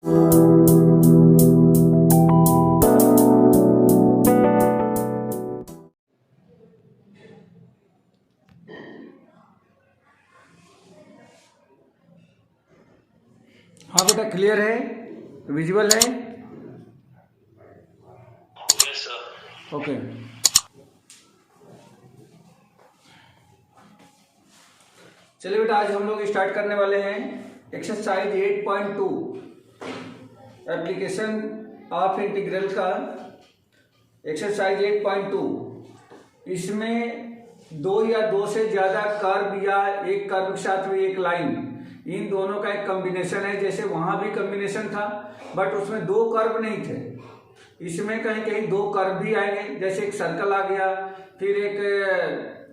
हाँ बेटा, क्लियर है, विजुअल है? Yes sir. ओके। चलिए बेटा, आज हम लोग स्टार्ट करने वाले हैं एक्सरसाइज 8.2 एप्लीकेशन ऑफ इंटीग्रल का एक्सरसाइज 8.2। इसमें दो या दो से ज़्यादा कर्व या एक कर्व के साथ भी एक लाइन, इन दोनों का एक कॉम्बिनेशन है। जैसे वहाँ भी कॉम्बिनेशन था बट उसमें दो कर्व नहीं थे, इसमें कहीं कहीं दो कर्व भी आएंगे। जैसे एक सर्कल आ गया, फिर एक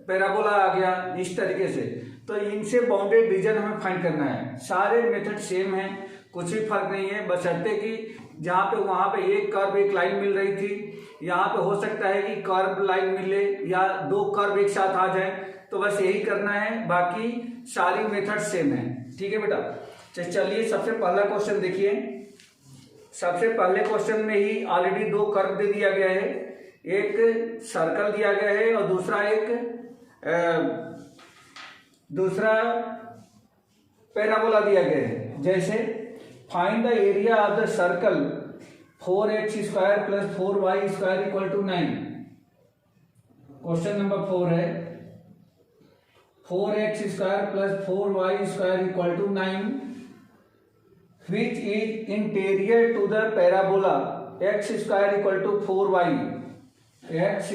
पैराबोला आ गया, इस तरीके से। तो इनसे बाउंडेड रीजन हमें फाइंड करना है। सारे मेथड सेम हैं, कुछ भी फर्क नहीं है, बशर्ते कि जहाँ पे वहाँ पे एक कर्व एक लाइन मिल रही थी, यहाँ पे हो सकता है कि कर्व लाइन मिले या दो कर्व एक साथ आ जाए। तो बस यही करना है, बाकी सारी मेथड सेम है। ठीक है बेटा, चलिए सबसे पहला क्वेश्चन देखिए। सबसे पहले क्वेश्चन में ही ऑलरेडी दो कर्व दे दिया गया है, एक सर्कल दिया गया है और दूसरा पैराबोला दिया गया है। जैसे find the area of the circle 4x² + 4y² = 9। Question number 4 है 4x² + 4y² = 9, which is interior to the parabola x² = 4y, x²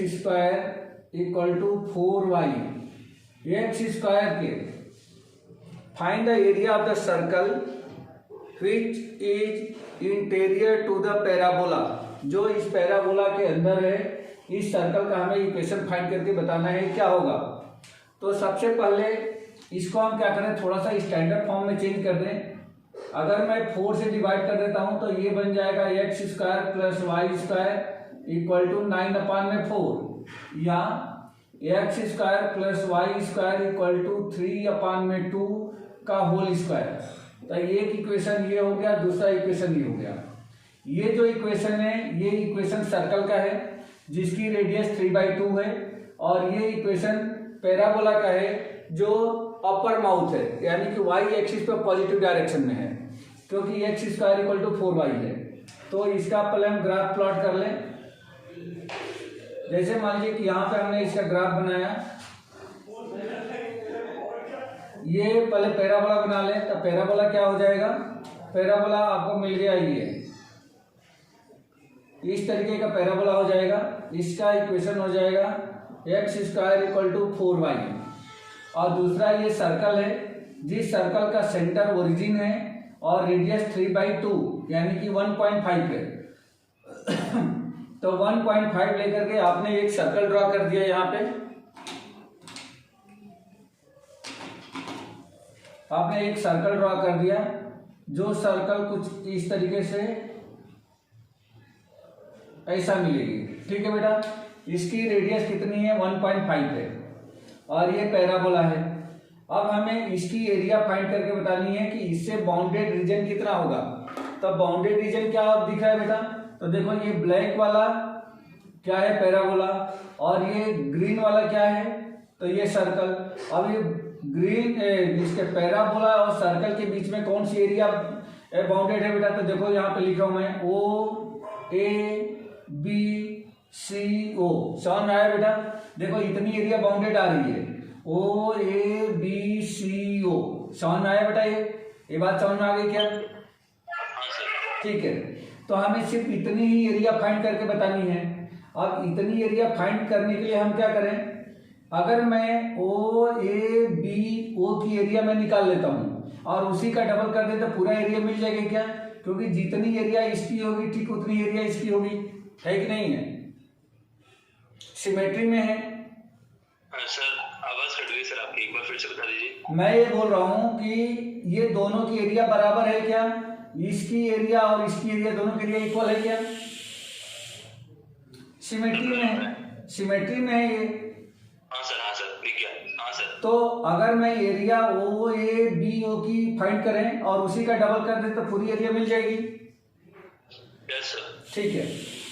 = 4y। x² के find the area of the circle which is interior to the parabola, जो इस parabola के अंदर है, इस circle का हमें इक्वेशन फाइंड करके बताना है क्या होगा। तो सबसे पहले इसको हम क्या करें, थोड़ा सा स्टैंडर्ड फॉर्म में चेंज कर दें। अगर मैं 4 से डिवाइड कर देता हूं तो ये बन जाएगा x² + y² = 9/4, या x² + y² = 3/2 का होल स्क्वायर। तो एक इक्वेशन ये हो गया, दूसरा इक्वेशन ये हो गया। ये जो इक्वेशन है ये इक्वेशन सर्कल का है जिसकी रेडियस 3/2 है, और ये इक्वेशन पैराबोला का है जो अपर माउथ है, यानी कि y एक्सिस पे पॉजिटिव डायरेक्शन में है, क्योंकि x² = 4y है। तो इसका पहले हम ग्राफ प्लॉट कर लें। जैसे मान लीजिए कि यहाँ पे हमने इसका ग्राफ बनाया, ये पहले पैराबोला बना लें। तो पैराबोला क्या हो जाएगा, पैराबोला आपको मिल गया, ये इस तरीके का पैराबोला हो जाएगा। इसका इक्वेशन हो जाएगा x² = 4y, और दूसरा ये सर्कल है जिस सर्कल का सेंटर ओरिजिन है और रेडियस 3/2 यानी कि 1.5 है। तो 1.5 लेकर के आपने एक सर्कल ड्रॉ कर दिया। यहाँ पे आपने एक सर्कल ड्रॉ कर दिया, जो सर्कल कुछ इस तरीके से ऐसा मिलेगी। ठीक है बेटा, इसकी रेडियस कितनी है, 1.5 है, और ये पैराबोला है। अब हमें इसकी एरिया फाइंड करके बतानी है कि इससे बाउंडेड रीजन कितना होगा। तो बाउंडेड रीजन क्या दिख रहा है बेटा, तो देखो ये ब्लैक वाला क्या है, पैराबोला, और ये ग्रीन वाला क्या है, तो ये सर्कल। अब ये ग्रीन इसके पैराबोला और सर्कल के बीच में कौन सी एरिया बाउंडेड है बेटा, तो देखो यहाँ पे लिखा हूं मैं OABCO। समझ में आया बेटा, देखो इतनी एरिया बाउंडेड आ रही है, OABCO। समझ में आया बेटा, ये बात समझ में आ गई क्या? ठीक है, तो हमें सिर्फ इतनी ही एरिया फाइंड करके बतानी है। अब इतनी एरिया फाइंड करने के लिए हम क्या करें, अगर मैं OABO की एरिया में निकाल लेता हूं और उसी का डबल कर देता तो पूरा एरिया मिल जाएगा क्या, क्योंकि जितनी एरिया इसकी होगी ठीक उतनी एरिया इसकी होगी, है कि नहीं है, सिमेट्री में है। सर आवाज कट गई सर आपकी, एक बार फिर से बता दीजिए। मैं ये बोल रहा हूं कि ये दोनों की एरिया बराबर है क्या, इसकी एरिया और इसकी एरिया दोनों की एरिया इक्वल है क्या, सिमेट्री में है, सिमेट्री में है ये। हाँ सर दिख गया। हाँ सर, तो अगर मैं एरिया OABO की फाइंड करें और उसी का डबल कर दें तो पूरी एरिया मिल जाएगी। Yes sir. ठीक है,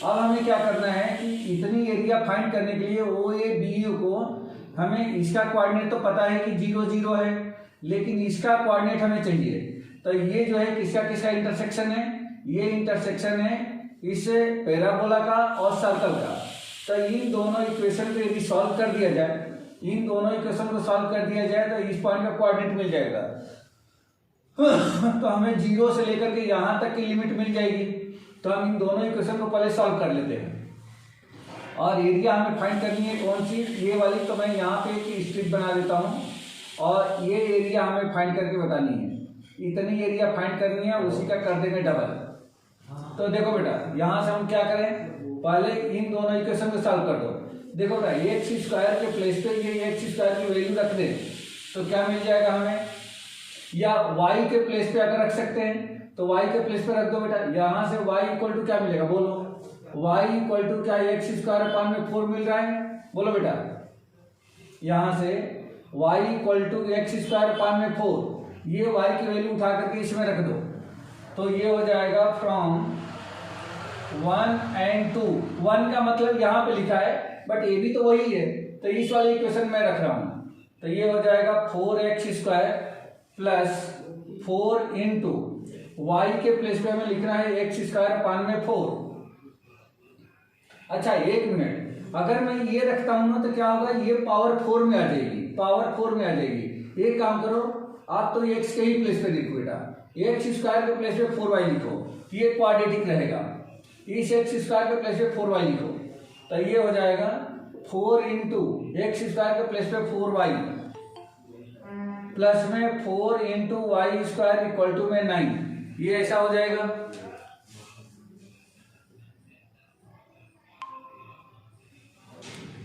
अब हमें क्या करना है कि इतनी एरिया फाइंड करने के लिए ओ ए बी यू को हमें इसका कोऑर्डिनेट तो पता है कि 0 0 है, लेकिन इसका कोऑर्डिनेट हमें चाहिए। तो ये जो है किसका किसका इंटरसेक्शन है, ये इंटरसेक्शन है इस पैराबोला का और सर्कल का। तो इन दोनों इक्वेशन को यदि सॉल्व कर दिया जाए, इन दोनों इक्वेशन को सॉल्व कर दिया जाए तो इस पॉइंट का कोऑर्डिनेट मिल जाएगा। तो हमें 0 से लेकर के यहाँ तक की लिमिट मिल जाएगी। तो हम इन दोनों इक्वेशन को पहले सॉल्व कर लेते हैं और एरिया हमें फाइंड करनी है कौन सी, ये वाली। तो मैं यहाँ पे एक स्ट्रिप बना देता हूँ और ये एरिया हमें फाइंड करके बतानी है। इतनी एरिया फाइंड करनी है, उसी का कर देंगे डबल। तो देखो बेटा, यहाँ से हम क्या करें, पहले इन दोनों इक्वेशन को सॉल्व कर दो। देखो बेटा, एक्स स्क्वायर के प्लेस पे ये एक्स स्क्वायर की वैल्यू रख दे तो क्या मिल जाएगा हमें, या वाई के प्लेस पे अगर रख सकते हैं तो वाई के प्लेस पे रख दो बेटा। यहाँ से वाई इक्वल टू क्या मिलेगा, बोलो। वाई इक्वल टू क्या, एक्स स्क्वायर अपान में 4 मिल रहा है, बोलो बेटा। यहाँ से Y equal to X square upon में 4, ये वाई की वैल्यू उठा करके इसमें रख दो। तो ये हो जाएगा फ्रॉम 1 and 2। 1 का मतलब यहाँ पे लिखा है, बट ये भी तो वही है, तो इस वाले इक्वेशन में रख रहा हूँ। तो ये हो जाएगा 4x square plus 4 into Y के प्लेस पे हमें लिखना है एक्स स्क्वायर अपान में 4। अच्छा एक मिनट, अगर मैं ये रखता हूँ ना तो क्या होगा, ये पावर 4 में आ जाएगी, पावर 4 में आ जाएगी। एक काम करो, आप तो एक्स के ही प्लेस पे लिखो बेटा, एक्स स्क्वायर के प्लेस पे 4y लिखो, ये क्वाड्रेटिक रहेगा। इस एक्स स्क्वायर के प्लेस पे 4y लिखो, तो ये हो जाएगा 4 इंटू एक्स स्क्वायर के प्लेस पे 4y प्लस में 4 into Y square equal to में 9। ये ऐसा हो जाएगा।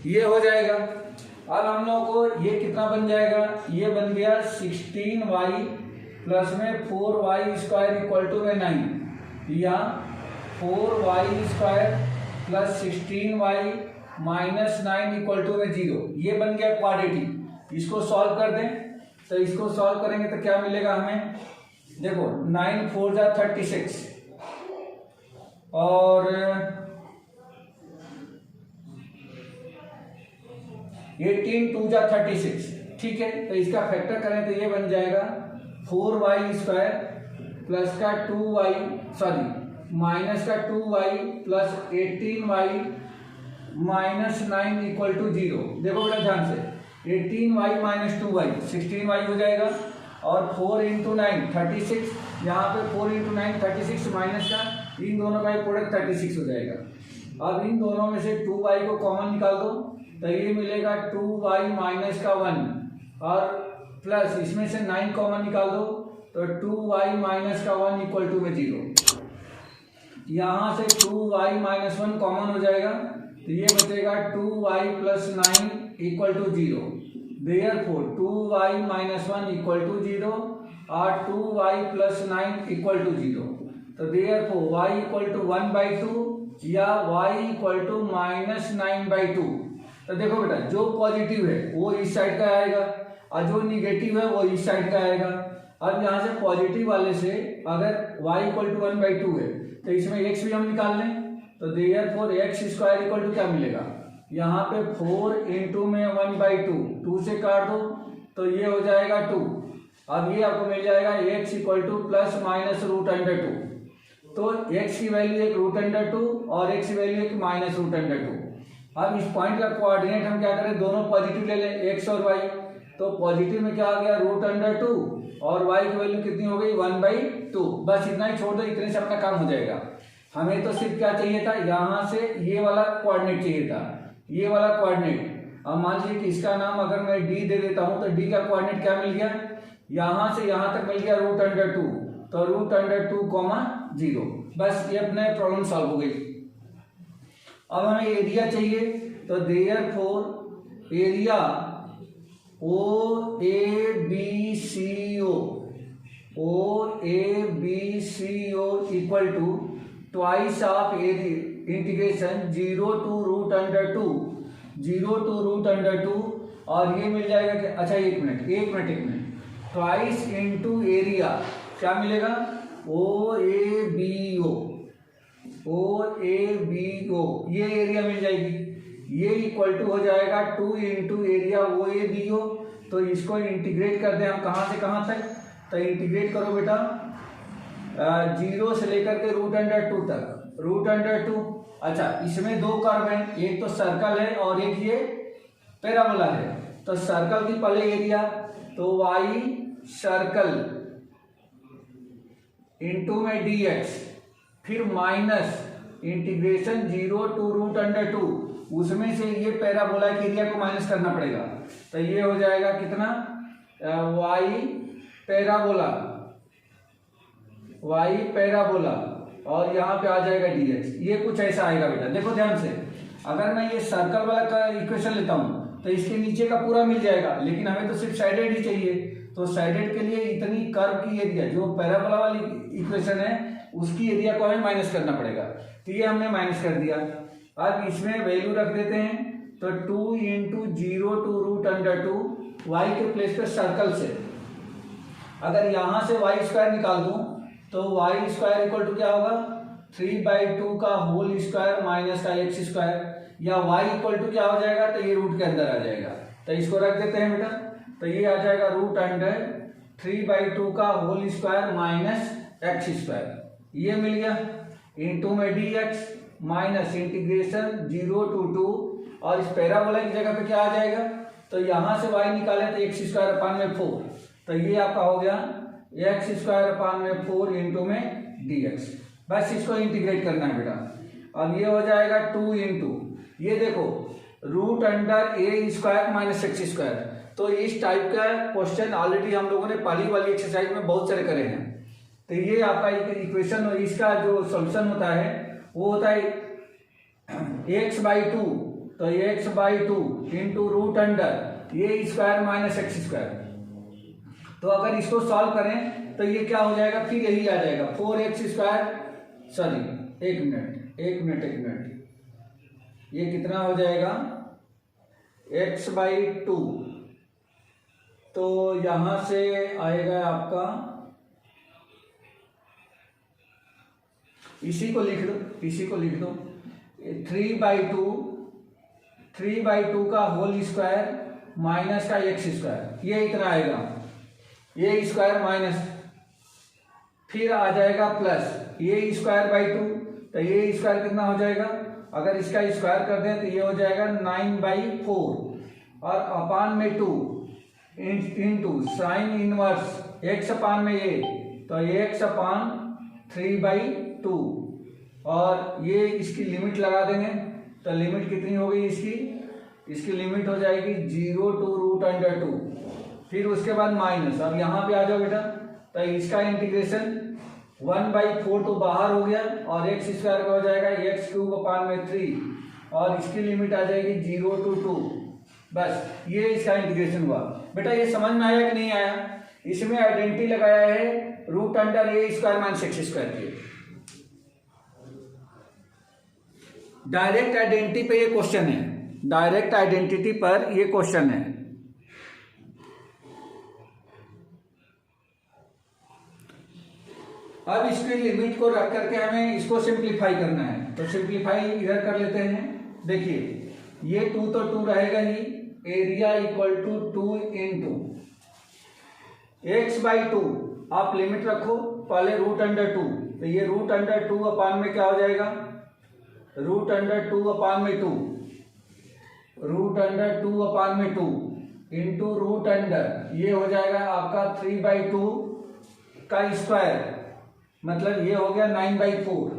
ये हो जाएगा। अब हम लोगों को ये कितना बन जाएगा, ये बन गया 16y प्लस में 4y स्क्वायर इक्वल टू में 9, या 4y square plus 16y minus 9 equal to में 0। ये बन गया क्वाड्रेटिक। इसको सॉल्व कर दें, तो इसको सॉल्व करेंगे तो क्या मिलेगा हमें, देखो 9 4 जा 36 और 18 2 जा 36। ठीक है, तो इसका फैक्टर करें तो ये बन जाएगा 4y स्क्वायर प्लस का 2y माइनस का 2y plus 18y minus 9 equal to 0। देखो बेटा ध्यान से, 18y माइनस 2y 16y हो जाएगा, और 4 इंटू 9 36, यहाँ पे 4 इंटू 9 36 माइनस का इन दोनों का प्रोडक्ट 36 हो जाएगा। अब इन दोनों में से 2y को कॉमन निकाल दो, तो ये मिलेगा 2y माइनस का 1, और प्लस इसमें से 9 कॉमन निकाल दो तो 2y माइनस का 1 इक्वल टू में 0। यहाँ से 2y माइनस 1 कॉमन हो जाएगा, तो ये बचेगा 2y plus 9 equal to 0। Therefore 2y minus 1 equal to 0 और 2y प्लस 9 इक्वल टू 0। तो देयरफॉर y इक्वल टू 1/2 या y इक्वल टू माइनस 9/2। तो देखो बेटा, जो पॉजिटिव है वो इस साइड का आएगा और जो निगेटिव है वो इस साइड का आएगा। अब यहाँ से पॉजिटिव वाले से अगर y इक्वल टू 1/2 है तो इसमें x भी हम निकाल लें, तो therefore x square equal to क्या मिलेगा, यहाँ पे 4 इंटू में 1/2, 2 से काट दो तो ये हो जाएगा 2। अब ये आपको मिल जाएगा x equal two plus minus √2। तो x की वैल्यू एक √2 और x की वैल्यू एक माइनस √2। अब इस पॉइंट का कोऑर्डिनेट हम क्या करें, दोनों पॉजिटिव ले लें, x और y। तो पॉजिटिव में क्या आ गया √2 और y की वैल्यू कितनी हो गई 1/2। बस इतना ही छोड़ दो, इतने से अपना काम हो जाएगा। हमें तो सिर्फ क्या चाहिए था, यहाँ से ये वाला कोऑर्डिनेट चाहिए था, ये वाला कोऑर्डिनेट। अब मान लीजिए कि इसका नाम अगर मैं d दे देता हूँ तो d का कोऑर्डिनेट क्या मिल गया, यहाँ से यहाँ तक मिल गया √2, तो √2, 0। बस ये अपने प्रॉब्लम सॉल्व हो गई। अब हमें एरिया चाहिए, तो therefore area OABCO equal to twice of integration 0 to √2 और ये मिल जाएगा कि, अच्छा एक मिनट, ट्वाइस इंटू एरिया क्या मिलेगा, OABO ABO, ये एरिया मिल जाएगी। ये इक्वल टू हो जाएगा 2 इंटू एरिया OABO। तो इसको इंटीग्रेट कर दें हम कहाँ से कहाँ तक, तो इंटीग्रेट करो बेटा 0 से लेकर के √2 तक, √2। अच्छा, इसमें दो कर्व हैं, एक तो सर्कल है और एक ये पैराबोला है। तो सर्कल की पहले एरिया, तो y सर्कल इंटू में dx, फिर माइनस इंटीग्रेशन 0 टू √2, उसमें से ये पैराबोला के एरिया को माइनस करना पड़ेगा। तो ये हो जाएगा कितना, y पैराबोला और यहाँ पे आ जाएगा dx। ये कुछ ऐसा आएगा बेटा, देखो ध्यान से। अगर मैं ये सर्कल वाला का इक्वेशन लेता हूँ तो इसके नीचे का पूरा मिल जाएगा, लेकिन हमें तो सिर्फ साइडेड ही चाहिए। तो साइडेड के लिए इतनी कर्व की एरिया, जो पैराबोला वाली इक्वेशन है उसकी एरिया को हमें माइनस करना पड़ेगा। तो ये हमने माइनस कर दिया। अब इसमें वैल्यू रख देते हैं, तो 2 इंटू 0 टू √2, वाई के प्लेस पे सर्कल से अगर यहाँ से वाई स्क्वायर निकाल दूँ तो वाई स्क्वायर इक्वल टू क्या होगा, 3/2 का होल स्क्वायर माइनस का x स्क्वायर, या y इक्वल टू क्या हो जाएगा, तो ये रूट के अंदर आ जाएगा। तो इसको रख देते हैं बेटा, तो ये आ जाएगा √3/2 का whole square minus x square, ये मिल गया। इंटू में dx माइनस इंटीग्रेशन 0 टू 2, और इस पैराबोला की जगह पे क्या आ जाएगा, तो यहाँ से y निकाले तो x²/4, तो ये आपका हो गया x²/4 इंटू में dx। बस इसको इंटीग्रेट करना है बेटा। अब ये हो जाएगा 2 इंटू, ये देखो √a² माइनस x²। तो इस टाइप का क्वेश्चन ऑलरेडी हम लोगों ने पहली वाली एक्सरसाइज में बहुत सारे करे हैं। तो ये आपका इक्वेशन, इसका जो सॉल्यूशन होता है वो होता है x/2, तो x/2 into √a² minus x²। तो अगर इसको सॉल्व करें तो ये क्या हो जाएगा, फिर यही आ जाएगा 4x², सॉरी एक मिनट, ये कितना हो जाएगा x/2, तो यहां से आएगा आपका, इसी को लिख दो 3/2 का होल स्क्वायर माइनस का x², ये इतना आएगा, ये स्क्वायर माइनस, फिर आ जाएगा प्लस ये स्क्वायर/2, तो ये स्क्वायर कितना हो जाएगा, अगर इसका स्क्वायर कर दें तो ये हो जाएगा 9/4, और अपान में 2 इंटू साइन इनवर्स x अपान में ये, तो x/3/2, और ये इसकी लिमिट लगा देंगे। तो लिमिट कितनी हो गई इसकी लिमिट हो जाएगी 0 टू √2, फिर उसके बाद माइनस। अब यहाँ पे आ जाओ बेटा, तो इसका इंटीग्रेशन 1/4 तो बाहर हो गया, और x² का हो जाएगा x³/3, और इसकी लिमिट आ जाएगी 0 टू 2। बस ये इसका इंटीग्रेशन हुआ। बेटा ये समझ में आया कि नहीं आया? इसमें आइडेंटिटी लगाया है √a² माइनस x² की। डायरेक्ट आइडेंटिटी पे ये क्वेश्चन है, डायरेक्ट आइडेंटिटी पर ये क्वेश्चन है। अब इसकी लिमिट को रख करके हमें इसको सिंप्लीफाई करना है, तो सिंप्लीफाई इधर कर लेते हैं। देखिए ये 2 तो 2 रहेगा ही, area equal to 2 into x/2, आप लिमिट रखो पहले √2, तो ये √2 अपान में क्या हो जाएगा, √2 अपान में 2, √2 अपान में 2 इंटू √, ये हो जाएगा आपका 3/2 का स्क्वायर, मतलब ये हो गया 9/4,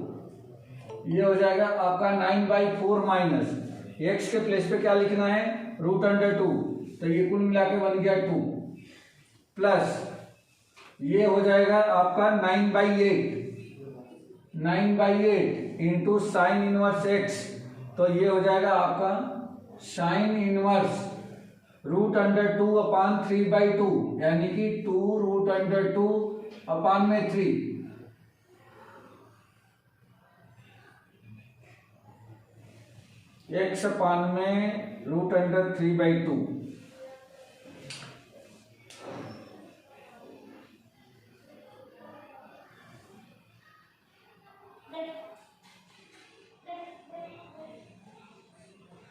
ये हो जाएगा आपका 9/4 माइनस x के प्लेस पे क्या लिखना है, √2, तो ये कुल मिला के बन गया 2, प्लस ये हो जाएगा आपका 9/8 इंटू साइन इनवर्स x, तो ये हो जाएगा आपका साइन इनवर्स √2 अपान 3/2, यानी कि 2√2 अपान में 3, x अपान में √3/2।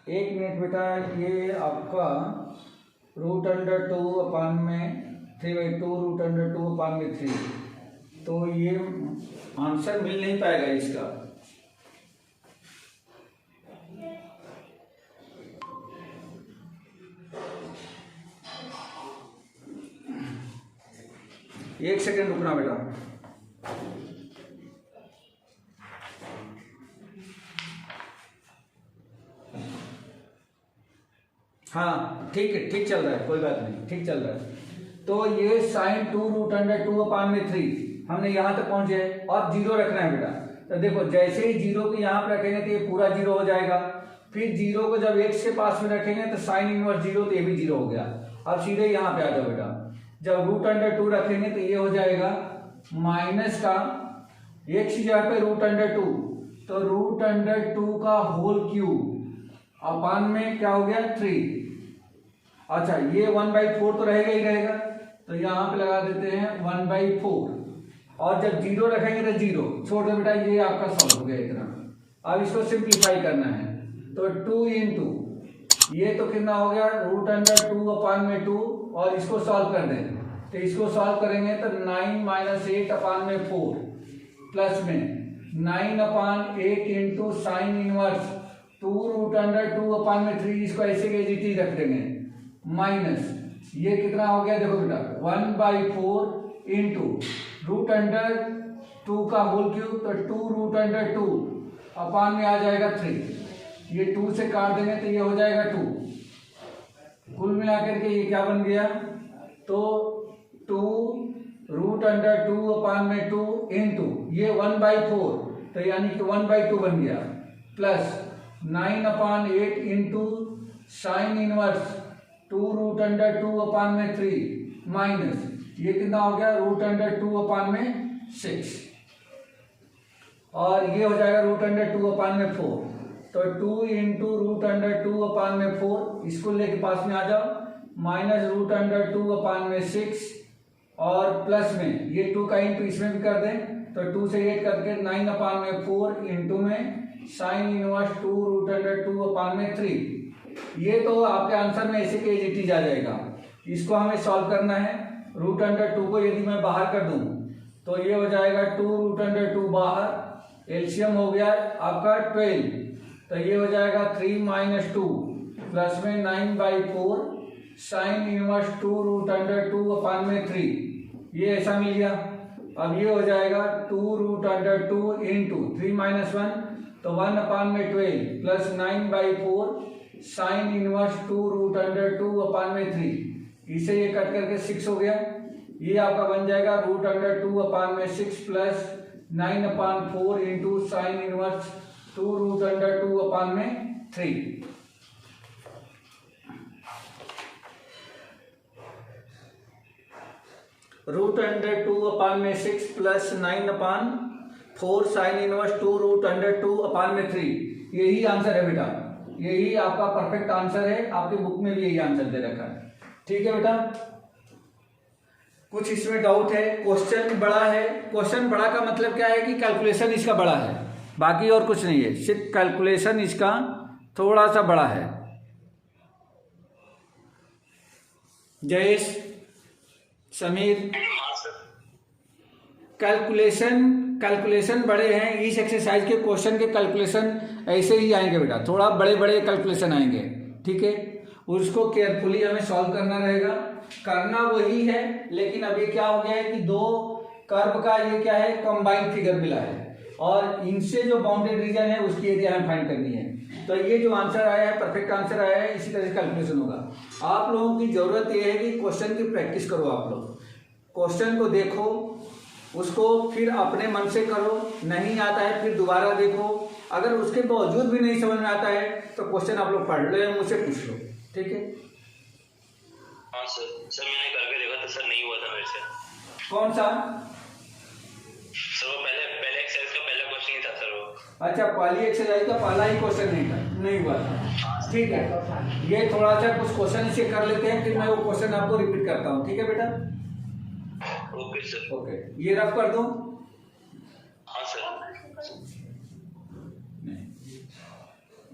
एक मिनट बेटा, ये आपका √2/3/2 तो ये आंसर मिल नहीं पाएगा इसका। एक सेकेंड रुकना बेटा। हाँ ठीक है, ठीक चल रहा है, कोई बात नहीं, ठीक चल रहा है। तो ये sin2√2/3 हमने यहाँ तक पहुंचे हैं और जीरो रखना है बेटा। तो देखो जैसे ही जीरो को यहाँ पे रखेंगे तो ये पूरा जीरो हो जाएगा, फिर जीरो को जब x के पास में रखेंगे तो साइन इनवर्स जीरो, तो ये भी जीरो हो गया। अब सीधे यहाँ पे आ जाओ बेटा, जब √2 रखेंगे तो ये हो जाएगा माइनस का x की जगह पे √2, तो √2 का होल क्यूब अपान में क्या हो गया 3। अच्छा ये 1/4 तो रहेगा ही रहेगा, तो यहाँ पे लगा देते हैं 1/4 और जब जीरो रखेंगे तो जीरो छोड़ दो बेटा, ये आपका सॉल्व हो गया इतना। अब इसको सिंप्लीफाई करना है तो 2 इंटू ये तो कितना हो गया √2/2 और इसको सॉल्व कर दें तो इसको सॉल्व करेंगे तो 9 - 8/4 प्लस में 9/8 इंटू साइन इनवर्स 2√2/3, इसको ऐसे के जी रख देंगे माइनस ये कितना हो गया देखो बेटा 1/4 इंटू √2 का होल क्यूब, तो 2√2 अपान में आ जाएगा 3, ये 2 से काट देंगे तो ये हो जाएगा 2। कुल मिलाकर के ये क्या बन गया, तो 2√2/2 इंटू ये 1/4 तो यानी कि 1/2 बन गया, plus 9/8 into sine inverse 2√2/3 minus ये कितना हो गया √2/6 और ये हो जाएगा √2/4, तो 2 इंटू √2/4 इसको लेके पास में आ जाओ माइनस √2/6 और प्लस में ये 2 का इंटू इसमें भी कर दें तो 2 से 8 करके 9/4 इंटू में साइन इनवर्स 2√2/3। ये तो आपके आंसर में ऐसे के एज आ जाएगा। इसको हमें सॉल्व करना है। √2 को यदि मैं बाहर कर दूं तो ये हो जाएगा 2√2 बाहर, एलसीएम हो गया आपका 12, तो ये हो जाएगा 3 - 2 प्लस में 9/4 साइन इनवर्स 2√2/3, ये ऐसा मिल गया। अब ये हो जाएगा 2√2 इंटू 3 - 1 तो 1/12 प्लस 9/4 साइन इनवर्स 2√2/3, इसे ये कट करके 6 हो गया। ये आपका बन जाएगा √2/6 plus 9/4 into sine inverse 2√2/3। √2/6 plus 9/4 sine inverse 2√2/3, यही आंसर है बेटा, यही आपका परफेक्ट आंसर है। आपके बुक में भी यही आंसर दे रखा है, ठीक है बेटा। कुछ इसमें डाउट है? क्वेश्चन बड़ा है, क्वेश्चन बड़ा का मतलब क्या है कि कैलकुलेशन इसका बड़ा है, बाकी और कुछ नहीं है, सिर्फ कैलकुलेशन इसका थोड़ा सा बड़ा है। जयेश, समीर, कैलकुलेशन बड़े हैं। इस एक्सरसाइज के क्वेश्चन के कैलकुलेशन ऐसे ही आएंगे बेटा, थोड़ा बड़े बड़े कैलकुलेशन आएंगे, ठीक है। उसको केयरफुली हमें सॉल्व करना रहेगा, करना वही है, लेकिन अभी क्या हो गया है कि दो कर्व का ये क्या है कंबाइंड फिगर मिला है और इनसे जो बाउंडेड रीजन है उसकी एरिया हमें फाइंड करनी है। तो ये जो आंसर आया है परफेक्ट आंसर आया है, इसी तरह से कैलकुलेशन होगा। आप लोगों की जरूरत ये है कि क्वेश्चन की प्रैक्टिस करो। आप लोग क्वेश्चन को देखो, उसको फिर अपने मन से करो, नहीं आता है फिर दोबारा देखो, अगर उसके बावजूद भी नहीं समझ में आता है तो क्वेश्चन आप लोग पढ़ लो या मुझसे पूछ लो, ठीक है। हाँ सर मैंने करके देखा था सर, नहीं हुआ था मेरे से। कौन सा सर? वो पहले एक्सरसाइज का पहला क्वेश्चन ही था सर वो। अच्छा, पहली एक्सरसाइज का पहला ही क्वेश्चन नहीं हुआ था, ठीक है। ये थोड़ा सा कुछ क्वेश्चन इसे कर लेते हैं, फिर मैं वो क्वेश्चन आपको रिपीट करता हूँ, ठीक है बेटा। Okay sir. ओके, ये रफ कर दूं? हाँ सर। नहीं,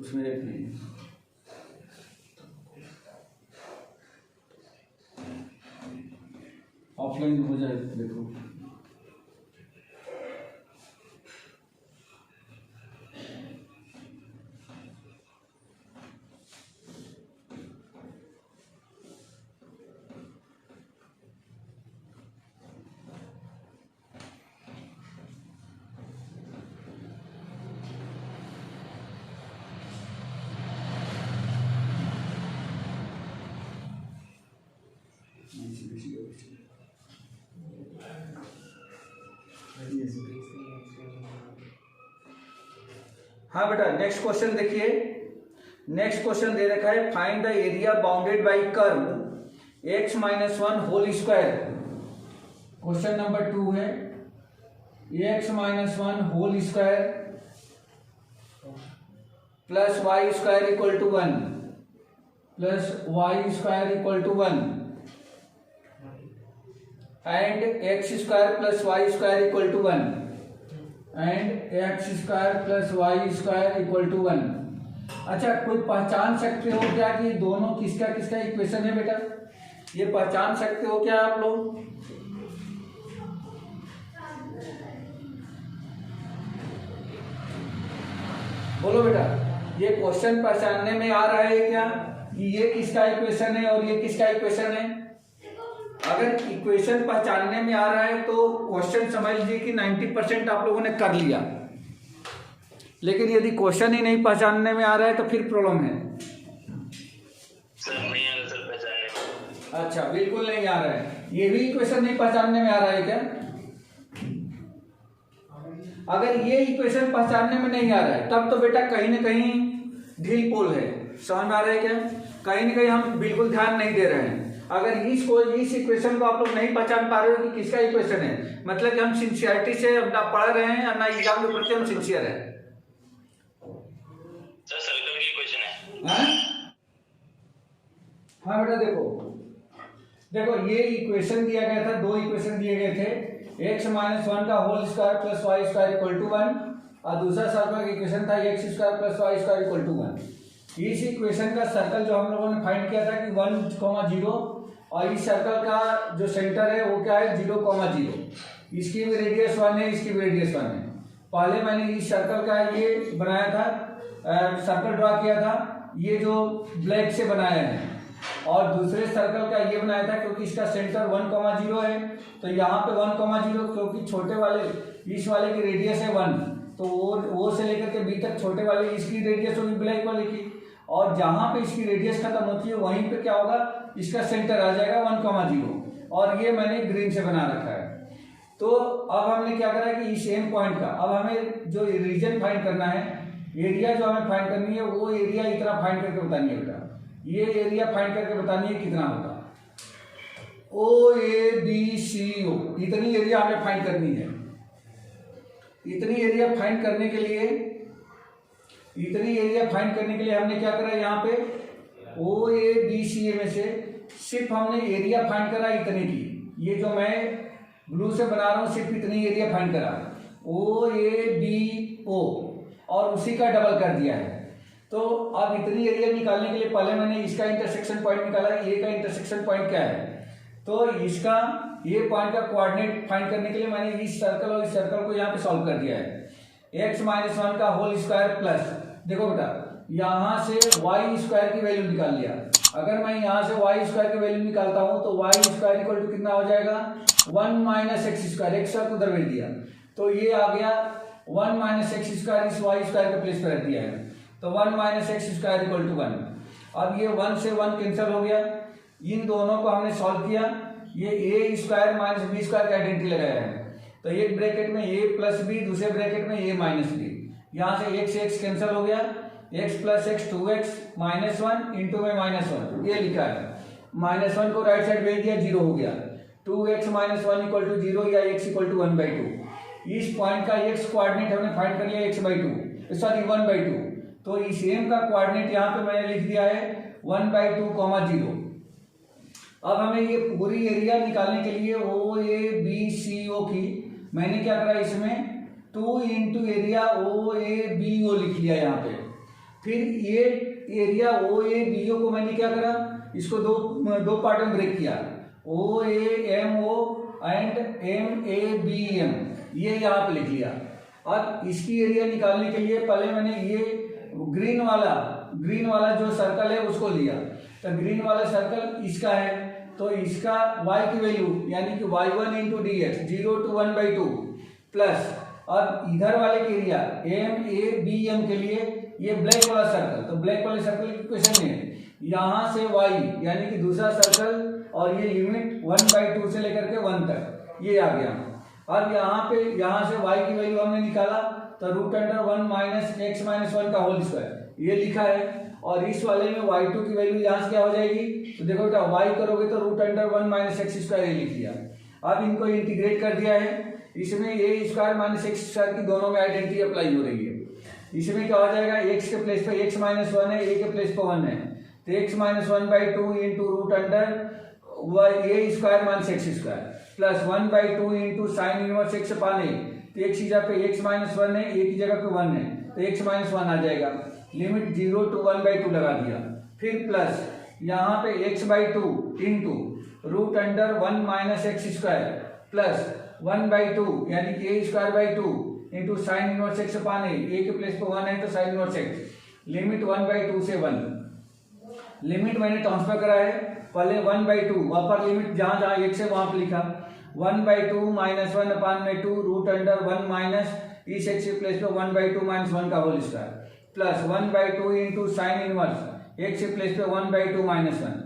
उसमें एक नहीं, कहीं हो जाए देखो। हाँ बेटा, नेक्स्ट क्वेश्चन देखिए। नेक्स्ट क्वेश्चन दे रखा है, find the area bounded by curve x minus one whole square. Question number 2 है x minus one whole square plus y square equal to 1 plus y square equal to 1 and x square plus y square equal to 1 and x square plus y square equal to 1। अच्छा, कोई पहचान सकते हो क्या कि दोनों किसका किसका इक्वेशन है बेटा? ये पहचान सकते हो क्या आप लोग? बोलो बेटा, ये क्वेश्चन पहचानने में आ रहा है क्या कि ये किसका इक्वेशन है और ये किसका इक्वेशन है? अगर इक्वेशन पहचानने में आ रहा है तो क्वेश्चन समझ लीजिए कि 90% आप लोगों ने कर लिया। लेकिन यदि क्वेश्चन ही नहीं पहचानने में आ रहा है तो फिर प्रॉब्लम है। सर नहीं आ रहा सर पहचानने में। अच्छा, बिल्कुल नहीं आ रहा है। ये भी इक्वेशन नहीं पहचानने में आ रहा है क्या? अगर ये इक्वेशन पहचानने में नहीं आ रहा है तब तो बेटा कहीं ना कहीं ढील पोल है। समझ में आ रहा है क्या? कहीं ना कहीं हम बिल्कुल ध्यान नहीं दे रहे हैं। अगर इस इक्वेशन को आप लोग नहीं पहचान पा रहे हो कि किसका इक्वेशन है, मतलब कि हम सिंसियरिटी से ना पढ़ रहे हैं और ना एग्जाम के प्रति हम सिंसियर है। सर सर्कल की इक्वेशन है। हाँ बेटा, देखो ये इक्वेशन दिया गया था, दो इक्वेशन दिए गए थे, एक्स माइनस वन का whole square plus y square equal to 1 और दूसरा सर्कल का इक्वेशन था x square plus y square equal to 1। इस इक्वेशन का सर्कल जो हम लोगों ने फाइंड किया था कि 1, 0 और इस सर्कल का जो सेंटर है वो क्या है 0, 0। इसकी भी रेडियस 1 है, इसकी भी रेडियस 1 है। पहले मैंने इस सर्कल का ये बनाया था, सर्कल ड्रा किया था, ये जो ब्लैक से बनाया है, और दूसरे सर्कल का ये बनाया था क्योंकि इसका सेंटर 1, 0 है तो यहाँ पे 1, 0 क्योंकि छोटे वाले इस वाले की रेडियस है 1 तो वो से लेकर के बी तक छोटे वाले इसकी रेडियस होगी ब्लैक वाले की, और जहां पे इसकी रेडियस खत्म होती है वहीं पे क्या होगा, इसका सेंटर आ जाएगा 1, 0 और ये मैंने ग्रीन से बना रखा है। तो अब हमने क्या करा कि इस एम पॉइंट का अब हमें जो रीजन फाइंड करना है, एरिया जो हमें फाइंड करनी है वो एरिया इतना फाइंड करके बतानी है बेटा। ये एरिया फाइंड करके बतानी है कितना होगा, OABCO इतनी एरिया हमें फाइंड करनी है। इतनी एरिया फाइंड करने के लिए हमने क्या करा, यहाँ पे OABCA में से सिर्फ हमने एरिया फाइंड करा इतने की, ये जो मैं ब्लू से बना रहा हूँ सिर्फ इतनी एरिया फाइंड करा OABO और उसी का डबल कर दिया है। तो अब इतनी एरिया निकालने के लिए पहले मैंने इसका इंटरसेक्शन पॉइंट निकाला, ए का इंटरसेक्शन पॉइंट क्या है, तो इसका ये पॉइंट का कोऑर्डिनेट फाइंड करने के लिए मैंने इस सर्कल और इस सर्कल को यहाँ पे सॉल्व कर दिया है। x माइनस वन का होल स्क्वायर प्लस, देखो बेटा यहाँ से वाई स्क्वायर की वैल्यू निकाल लिया। अगर मैं यहाँ से वाई स्क्वायर की वैल्यू निकालता हूँ तो वाई स्क्वायर इक्वल टू कितना हो जाएगा 1 minus x square, x square को उधर भेज दिया तो ये आ गया 1 माइनस एक्स स्क्वायर, इस वाई स्क्वायर के प्लेस पर रख दिया है तो 1 minus x square equal to 1। अब ये 1 से 1 कैंसिल हो गया, इन दोनों को हमने सॉल्व किया, ये ए स्क्वायर माइनस बी स्क्वायर का आइडेंटिटी लगाया है तो एक ब्रैकेट में ए प्लस बी, दूसरे ब्रैकेट में ए माइनस बी, यहाँ से एक्स एक्स कैंसिल हो गया, x plus x 2x minus 1 into में माइनस 1 ये लिखा है, माइनस 1 को राइट साइड भेज दिया 0 हो गया, 2x माइनस 1 इक्वल टू 0 या x इक्वल टू 1/2। इस पॉइंट का x कोऑर्डिनेट हमने फाइंड कर लिया x/2 सॉरी 1/2, तो इस एम का कोऑर्डिनेट यहाँ पे मैंने लिख दिया है 1/2, 0। अब हमें ये पूरी एरिया निकालने के लिए OABCO की मैंने क्या करा, इसमें 2 इंटू एरिया OABO लिख लिया यहाँ पे। फिर ये एरिया OABO को मैंने क्या करा, इसको दो पार्ट में ब्रेक किया, OAMO एंड MABM, ये यहाँ पे लिख लिया। अब इसकी एरिया निकालने के लिए पहले मैंने ये ग्रीन वाला जो सर्कल है उसको लिया, तो ग्रीन वाला सर्कल इसका है, तो इसका y की वैल्यू यानी कि y1 into dx 0 to 1/2 plus, और इधर वाले के एरिया MABM के लिए ये ब्लैक वाला सर्कल, तो ब्लैक वाले सर्कल की क्वेश्चन है यहाँ से y यानी कि दूसरा सर्कल, और ये लिमिट 1/2 से लेकर के 1 तक ये आ गया। अब यहाँ से y की वैल्यू हमने निकाला, तो √1 माइनस x माइनस 1 का होल स्क्वायर ये लिखा है, और इस वाले में y2 की वैल्यू यहाँ से क्या हो जाएगी, तो देखो बेटा y करोगे तो √1 माइनस x स्क्वायर ये लिख लिया। अब इनको इंटीग्रेट कर दिया है, इसमें a square minus x square की दोनों में आइडेंटिटी अप्लाई हो रही है। इसमें क्या हो जाएगा, x के प्लेस पे x माइनस 1 है, a के प्लेस पे 1 है, तो x minus 1/2 into √a square minus x square plus 1/2 into sine inverse x पाने, तो एक चीज़ पे x माइनस 1 है, एक ही जगह पे 1 है, तो x माइनस 1 आ जाएगा, लिमिट 0 to 1/2 लगा दिया, फिर प्लस यहाँ पे x/2 into √1 minus x square plus 1/2 यानी कि a square 2 into sine inverse x पाने, a के प्लेस पे 1 है तो साइन इनवर्स x, लिमिट 1/2 से 1, लिमिट मैंने ट्रांसफर करा है, पहले 1/2 अपर लिमिट जहाँ जहाँ x है वहाँ पे लिखा, 1/2 माइनस 1/2 √1 माइनस इस x के प्लेस पे 1/2 माइनस 1 का whole square plus 1/2 into sine inverse x के प्लेस पे 1/2 माइनस 1,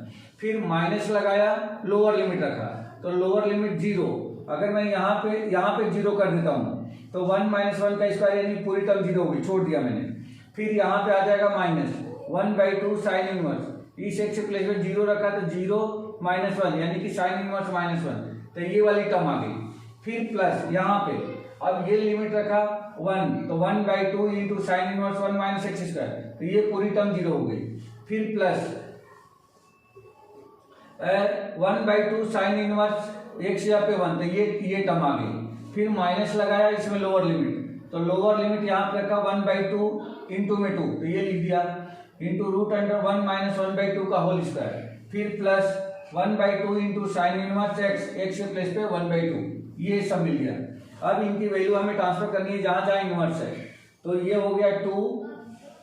फिर माइनस लगाया, लोअर लिमिट रखा, तो लोअर लिमिट 0, अगर मैं यहाँ पे 0 कर देता हूँ तो 1 माइनस 1 का स्क्वायर यानी पूरी टर्म 0 होगी, छोड़ दिया मैंने, फिर यहाँ पे आ जाएगा माइनस 1/2 साइन इनवर्स, इस x के प्लेस पे 0 रखा तो 0 माइनस 1 यानी कि साइन इनवर्स माइनस 1, तो ये वाली टर्म आ गई, फिर प्लस यहाँ पे अब ये लिमिट रखा 1, तो 1/2 into sine inverse 1 minus x square, तो ये पूरी टर्म 0 हो गई, फिर प्लस 1/2 साइन इनवर्स x यहाँ पे 1, तो ये टर्म आ गई, फिर माइनस लगाया इसमें लोअर लिमिट, तो लोअर लिमिट यहाँ पे रखा 1/2 इंटू में 2, तो ये लिख दिया, इंटू √1 माइनस 1/2 का होल स्क्वायर, फिर plus 1/2 into sine inverse x के प्लेस पे 1/2, ये सब मिल गया। अब इनकी वैल्यू हमें ट्रांसफर करनी है जहाँ जहाँ इनवर्स है, तो ये हो गया 2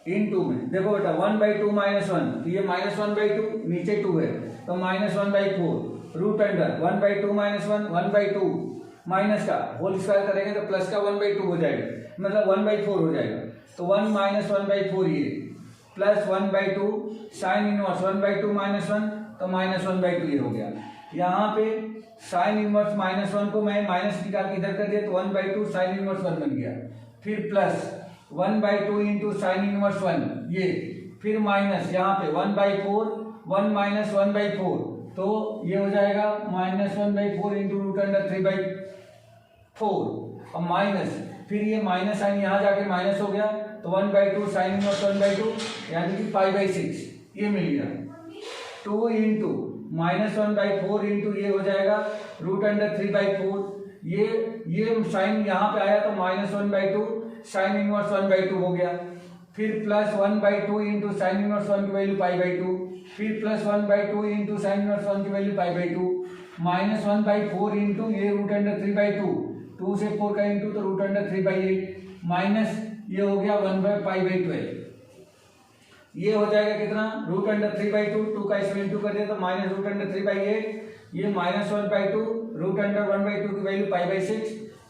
इंटू में, देखो बेटा 1/2 माइनस 1, तो ये माइनस 1/2 नीचे 2 है, तो माइनस 1/4 √1/2 माइनस 1/2 माइनस का होल स्क्वायर करेंगे तो प्लस का 1/2 हो जाएगा, मतलब 1/4 हो जाएगा, तो 1 माइनस 1/4 ये प्लस 1/2 साइन इनवर्स 1/2 माइनस 1, तो माइनस 1/2 ये हो गया। यहाँ पे साइन इनवर्स माइनस 1 को मैं माइनस निकाल के इधर कर दिया, तो 1/2 साइन इनवर्स 1 बन गया, फिर प्लस 1/2 इंटू साइन इनवर्स 1 ये, फिर माइनस यहाँ पे 1/4 1 माइनस 1/4, तो ये हो जाएगा माइनस 1/4 इंटू √3/4, और माइनस फिर ये माइनस साइन यहाँ जाके माइनस हो गया, तो 1/2 साइन इनवर्स 1/2 यानी कि 5/6 ये मिल गया, 2 इंटू माइनस 1/4 इंटू ये हो जाएगा √3/4, ये साइन यहाँ पे आया तो माइनस 1/2 साइन इनवर्स 1/2 हो गया, फिर प्लस 1/2 इंटू साइन इनवर्स 1 की वैल्यू 5/2, फिर प्लस 1/2 इंटू साइन इनवर्स 1 की वैल्यू 5/2, माइनस 1/4 इंटू ये √3/2, 2 से 4 का इंटू तो √3/8, माइनस ये हो गया 1/5/12, ये हो जाएगा कितना √3/2, 2 का इसमें इंटू कर दिया तो माइनस √3/8, ये माइनस 1/2 √1/2 की वैल्यू 5/6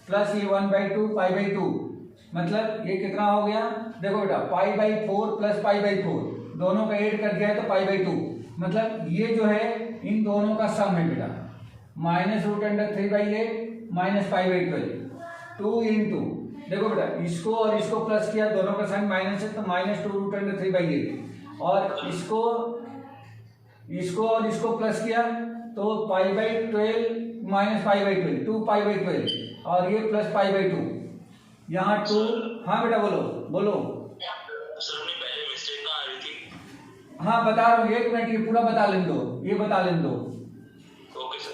प्लस ये 1/2 5/2, मतलब ये कितना हो गया, देखो बेटा 5/4 प्लस 5/4 दोनों का ऐड कर दिया है तो 5/2, मतलब ये जो है इन दोनों का सम है बेटा, माइनस √3/8 माइनस 5/12, 2 इंटू देखो बेटा इसको और इसको प्लस किया, दोनों का साइन माइनस है तो माइनस 2 √3/8, और इसको और इसको प्लस किया तो 5/12 माइनस 5/12 2π/12, और ये प्लस 5/2, यहाँ 2, हाँ बेटा बोलो सर अपनी पहले मिस्टेक कहाँ आ रही थी? हाँ बता रहा हूँ, 1 मिनट ये पूरा बता लेने दो। Okay sir.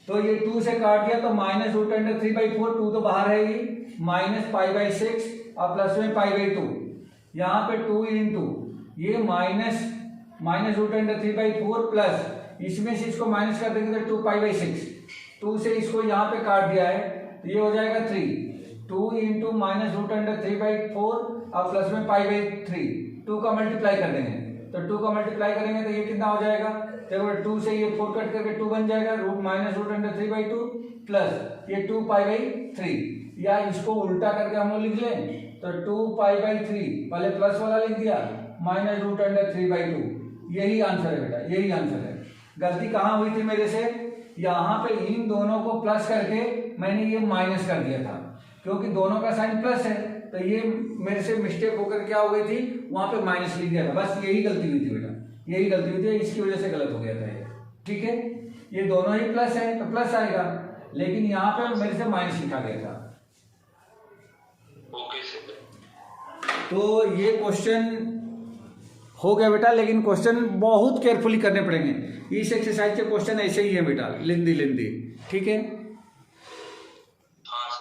तो ये 2 से काट दिया तो माइनस √3/4, 2 तो बाहर है ही, माइनस 5/6 और प्लस में 5/2, यहाँ पे 2 इंटू ये माइनस √3/4 प्लस इसमें से इसको माइनस कर देंगे तो 2π/6, 2 से इसको यहाँ पे काट दिया है तो ये हो जाएगा 3, 2 इंटू माइनस रूट अंडर 3/4 और प्लस में पाई बाई 3, 2 का मल्टीप्लाई कर देंगे तो 2 का मल्टीप्लाई करेंगे तो ये कितना हो जाएगा, देखो 2 से ये 4 कट करके 2 बन जाएगा, root minus root under 3/2 plus ये 2 पाई बाई 3, या इसको उल्टा करके हम लोग लिख लें तो 2 पाई बाई 3, पहले प्लस वाला लिख दिया, माइनस रूट अंडर 3/2, यही आंसर है बेटा, यही आंसर है। गलती कहाँ हुई थी मेरे से, यहाँ पे इन दोनों को प्लस करके मैंने ये माइनस कर दिया था, क्योंकि दोनों का साइन प्लस है तो ये मेरे से मिस्टेक होकर क्या हो गई थी, वहां पे माइनस लिख दिया था, बस यही गलती हुई थी बेटा, यही गलती हुई थी, इसकी वजह से गलत हो गया था ये। ठीक है, ये दोनों ही प्लस है तो प्लस आएगा, लेकिन यहाँ पे मेरे से माइनस लिखा गया था। Okay sir. तो ये क्वेश्चन हो गया बेटा, लेकिन क्वेश्चन बहुत केयरफुली करने पड़ेंगे, इस एक्सरसाइज के क्वेश्चन ऐसे ही है बेटा, लेंदी लेंदी। ठीक है।